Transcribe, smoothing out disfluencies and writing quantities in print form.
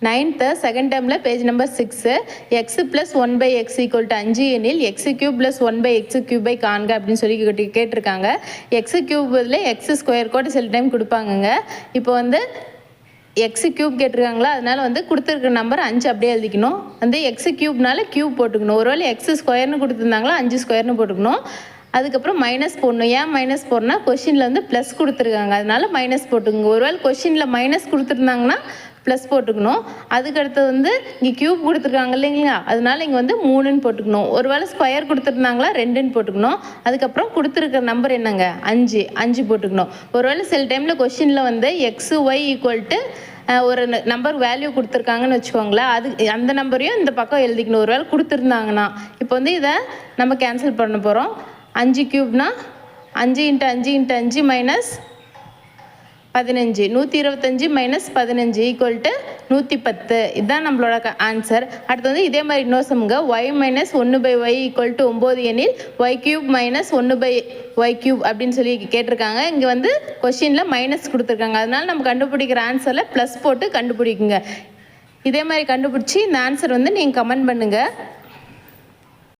9th second டேர்மில் page number 6 x + 1/x = 5 எனில் x³ + 1/x³ காண்க அப்படின்னு சொல்லி கேட்டிருக்காங்க. x³ பதில் x² கூட சில டைம் கொடுப்பாங்கங்க. இப்போ வந்து x³ கேட்டிருக்காங்களா, அதனால வந்து கொடுத்துருக்க நம்பர் 5 அப்படியே எழுதிக்கணும். வந்து x³ கியூப் போட்டுக்கணும். ஒருவேளை x² கொடுத்துருந்தாங்களா 5² போட்டுக்கணும். அதுக்கப்புறம் மைனஸ் போடணும். ஏன் மைனஸ் போடணும்னா கொஷினில் வந்து ப்ளஸ் கொடுத்துருக்காங்க, அதனால மைனஸ் போட்டுக்கோங்க. ஒருவேளை கொஷினில் மைனஸ் கொடுத்துருந்தாங்கன்னா ப்ளஸ் போட்டுக்கணும். அதுக்கடுத்து வந்து இங்கே கியூப் கொடுத்துருக்காங்க இல்லைங்களா, அதனால இங்கே வந்து 3ன்னு போட்டுக்கணும். ஒருவேளை ஸ்கொயர் கொடுத்துருந்தாங்களா 2ன்னு போட்டுக்கணும். அதுக்கப்புறம் கொடுத்துருக்க நம்பர் என்னங்க 5 போட்டுக்கணும். ஒருவேளை சில டைமில் கொஷினில் வந்து xy = ஒரு நம்பர் வேல்யூ கொடுத்துருக்காங்கன்னு வச்சுக்கோங்களேன், அது அந்த நம்பரையும் இந்த பக்கம் எழுதிக்கணும் ஒருவேளை கொடுத்துருந்தாங்கன்னா. இப்போ வந்து இதை நம்ம கேன்சல் பண்ண போகிறோம். 5³ 5 × 5 × 5 -15 125 - 15 = 110. இதுதான் நம்மளோட ஆன்சர். அடுத்து வந்து இதே மாதிரி இன்னொரு சம்ங்க y - 1/y = 9 எனில் y³ - 1/y³ அப்படின்னு சொல்லி கேட்டிருக்காங்க. இங்கே வந்து கொஷினில் மைனஸ் கொடுத்துருக்காங்க, அதனால நம்ம கண்டுபிடிக்கிற ஆன்சரில் ப்ளஸ் போட்டு கண்டுபிடிக்குங்க. இதே மாதிரி கண்டுபிடிச்சி இந்த ஆன்சர் வந்து நீங்கள் கமெண்ட் பண்ணுங்கள்.